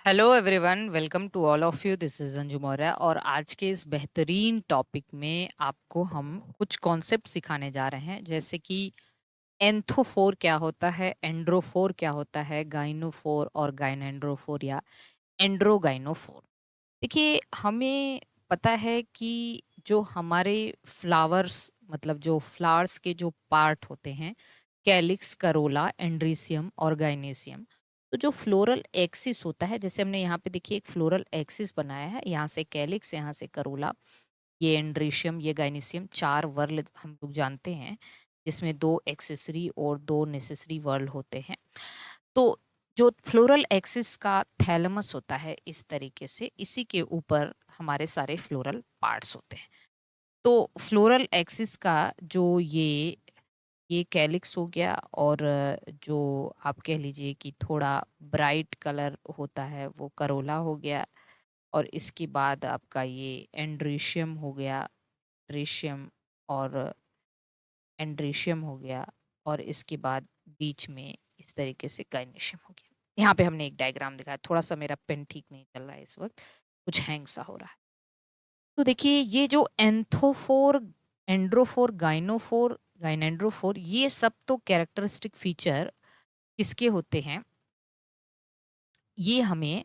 Hello everyone, welcome to all of you. This is Anju Maurya और आज के इस बेहतरीन टॉपिक में आपको हम कुछ कॉन्सेप्ट सिखाने जा रहे हैं, जैसे कि एंथोफोर क्या होता है, एंड्रोफोर क्या होता है, गाइनोफोर और गाइनेंड्रोफोर या एंड्रोगाइनोफोर। देखिए, हमें पता है कि जो हमारे फ्लावर्स मतलब जो फ्लावर्स के जो पार्ट होते हैं, कैलिक्स, करोला, एंड्रीसियम और गाइनेसियम। तो जो फ्लोरल एक्सिस होता है, जैसे हमने यहाँ पे देखिए एक फ्लोरल एक्सिस बनाया है, यहाँ से कैलिक्स, यहाँ से करोला, ये एंड्रीशियम, ये गाइनेसियम, 4 वर्ल हम लोग जानते हैं, जिसमें 2 एक्सेसरी और 2 नेसेसरी वर्ल होते हैं। तो जो फ्लोरल एक्सिस का थैलेमस होता है इस तरीके से, इसी के ऊपर हमारे सारे फ्लोरल पार्ट्स होते हैं। तो फ्लोरल एक्सिस का जो ये कैलिक्स हो गया, और जो आप कह लीजिए कि थोड़ा ब्राइट कलर होता है वो करोला हो गया, और इसके बाद आपका ये एंड्रीशियम हो गया, ड्रीशियम और एंड्रीशियम हो गया, और इसके बाद बीच में इस तरीके से गाइनेशियम हो गया। यहाँ पे हमने एक डायग्राम दिखाया, थोड़ा सा मेरा पेन ठीक नहीं चल रहा है इस वक्त, कुछ हैंग सा हो रहा है। तो देखिए, ये जो एंथोफोर, एंड्रोफोर, गाइनोफोर, गाइनेंड्रोफोर, ये सब तो कैरेक्टरिस्टिक फीचर किसके होते हैं, ये हमें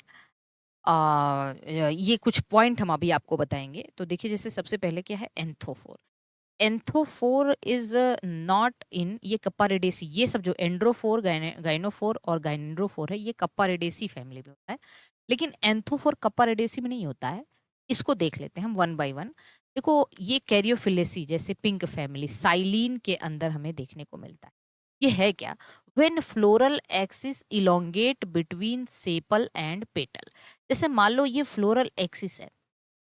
ये कुछ पॉइंट हम अभी आपको बताएंगे। तो देखिए, जैसे सबसे पहले क्या है, एंथोफोर। एंथोफोर इज नॉट इन ये कप्पारिडेसी, ये सब जो एंड्रोफोर, गाइनोफोर और गाइनेंड्रोफोर है, ये कप्पारिडेसी फैमिली में होता है, लेकिन एंथोफोर कप्पारिडेसी में नहीं होता है। इसको देख लेते हैं हम वन बाय वन। देखो, ये कैरियोफिलेसी जैसे पिंक फैमिली साइलीन के अंदर हमें देखने को मिलता है। ये है क्या, when floral axis elongate between sepal and petal. जैसे मान लो ये फ्लोरल एक्सिस है,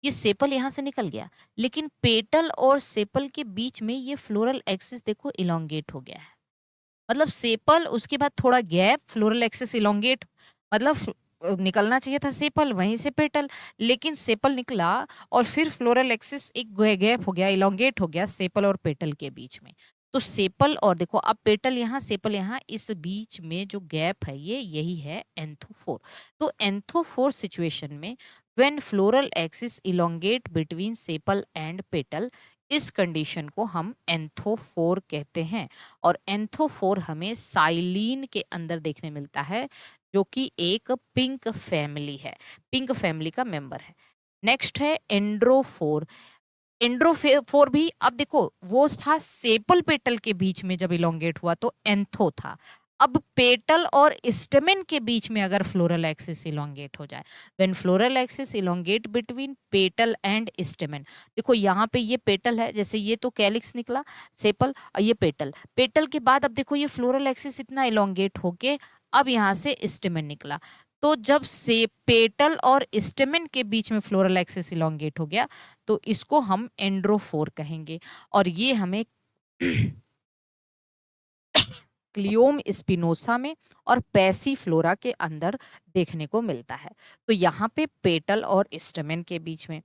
ये सेपल यहाँ से निकल गया, लेकिन पेटल और सेपल के बीच में ये फ्लोरल एक्सिस देखो इलोंगेट हो गया है। मतलब सेपल, उसके बाद थोड़ा गैप, फ्लोरल एक्सिस इलोंगेट, मतलब निकलना चाहिए था सेपल, वहीं से पेटल, लेकिन सेपल निकला और फिर फ्लोरल एक्सिस एक गैप हो गया, इलोंगेट हो गया सेपल और पेटल के बीच में। तो सेपल और देखो, अब पेटल यहाँ, सेपल यहाँ, इस बीच में जो गैप है ये यही है एंथोफोर। तो एंथोफोर सिचुएशन में when floral axis elongate between sepal and petal, इस कंडीशन को हम एंथोफोर कहते हैं। और एंथोफोर हमें साइलीन के अंदर देखने मिलता है, जो कि एक पिंक फैमिली है, पिंक फैमिली का मेंबर है। नेक्स्ट है एंड्रोफोर। एंड्रोफोर भी, अब देखो, वो था सेपल पेटल के बीच में जब इलोंगेट हुआ तो एंथो था। अब पेटल और स्टेमेन के बीच में अगर फ्लोरल एक्सिस इलोंगेट हो जाए, when floral axis elongate between petal and stamen, देखो यहाँ पे ये पेटल है, जैसे ये तो कैलिक्स निकला, सेपल, और ये पेटल, पेटल के बाद अब देखो ये फ्लोरल एक्सिस इतना इलोंगेट होके अब यहाँ से स्टेमेन निकला। तो जब से पेटल और स्टेमेन के बीच में फ्लोरल एक्सिस इलोंगेट हो गया, तो इसको हम एंड्रोफोर कहेंगे। और ये हमें क्लियोम स्पिनोसा में और पैसीफ्लोरा के अंदर देखने को मिलता है। तो यहाँ पे पेटल और स्टेमेन के बीच में।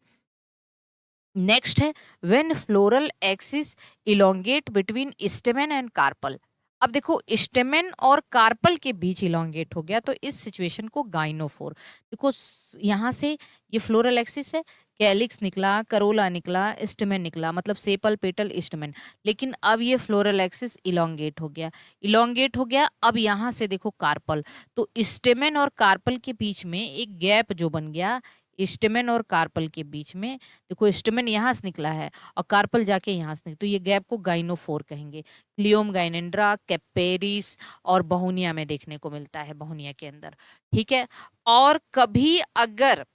नेक्स्ट है when floral axis elongate between stamen and carpel. अब देखो, स्टेमेन और कार्पल के बीच इलोंगेट हो गया, तो इस सिचुएशन को गाइनोफोर। देखो, यहाँ से ये फ्लोरल एक्सिस है, कैलिक्स निकला, करोला निकला, स्टेमेन निकला, मतलब सेपल, पेटल, स्टेमेन, लेकिन अब ये फ्लोरल एक्सिस इलोंगेट हो गया, इलोंगेट हो गया। अब यहाँ से देखो कार्पल, तो स्टेमेन और कार्पल के बीच में एक गैप जो बन गया, स्टेमेन और कार्पल के बीच में, देखो स्टेमेन यहाँ से निकला है और कार्पल जाके यहाँ से निकला, तो ये गैप को गाइनोफोर कहेंगे। क्लियोम गाइनेंड्रा, कैपेरिस और बहुनिया में देखने को मिलता है, बहुनिया के अंदर। ठीक है। और कभी अगर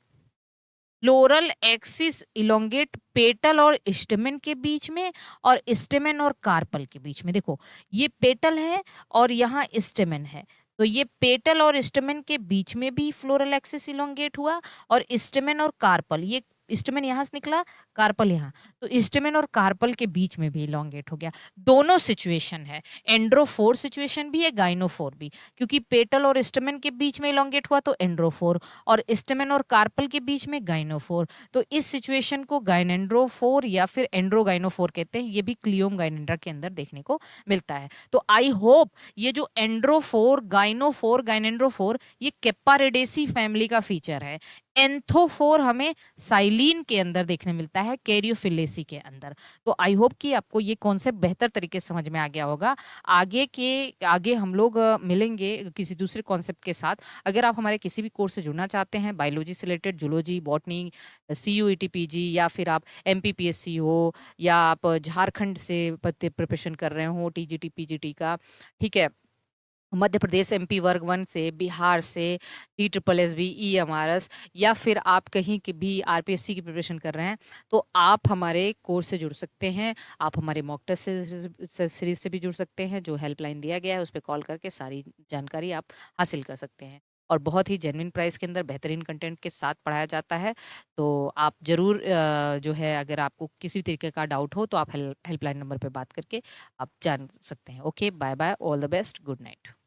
फ्लोरल एक्सिस इलोंगेट पेटल और स्टेमेन के बीच में और स्टेमेन और कार्पल के बीच में, देखो ये पेटल है और यहाँ स्टेमेन है, तो ये पेटल और स्टेमेन के बीच में भी फ्लोरल एक्सिस इलोंगेट हुआ, और स्टेमेन और कार्पल, ये स्टेमेन यहाँ से निकला, कार्पल यहाँ, तो स्टेमेन और कार्पल के बीच में भी इलोंगेट हो गया। दोनों सिचुएशन है, एंड्रोफोर सिचुएशन भी है, गाइनोफोर भी, क्योंकि पेटल और स्टेमेन के बीच में इलोंगेट हुआ तो एंड्रोफोर, और स्टेमेन और कार्पल के बीच में गाइनोफोर। तो इस सिचुएशन को गाइनेंड्रोफोर या फिर एंड्रोगाइनोफोर कहते हैं। ये भी क्लियोम गाइनेंड्रा के अंदर देखने को मिलता है। तो आई होप ये जो एंड्रोफोर, गाइनोफोर, गाइनेंड्रोफोर, ये केप्पारिडेसी फैमिली का फीचर है। एंथोफोर हमें साइलिन के अंदर देखने मिलता है, कैरियोफिलेसी के अंदर। तो आई होप कि आपको ये कॉन्सेप्ट बेहतर तरीके से समझ में आ गया होगा। आगे हम लोग मिलेंगे किसी दूसरे कॉन्सेप्ट के साथ। अगर आप हमारे किसी भी कोर्स से जुड़ना चाहते हैं, बायोलॉजी से related, zoology, botany, CUET PG, या फिर आप MPPSC हो, या आप झारखंड से प्रिपरेशन कर रहे हो TGT PGT का, ठीक है, मध्य प्रदेश MP वर्ग 1 से, बिहार से TSSB, EMRS, या फिर आप कहीं की भी RPSC की प्रिपरेशन कर रहे हैं, तो आप हमारे कोर्स से जुड़ सकते हैं। आप हमारे मॉक टेस्ट सीरीज से भी जुड़ सकते हैं, जो हेल्पलाइन दिया गया है उस पर कॉल करके सारी जानकारी आप हासिल कर सकते हैं। और बहुत ही जेन्युइन प्राइस के अंदर बेहतरीन कंटेंट के साथ पढ़ाया जाता है। तो आप ज़रूर जो है, अगर आपको किसी भी तरीके का डाउट हो तो आप हेल्पलाइन नंबर पर बात करके आप जान सकते हैं। Okay, bye bye, all the best, good night.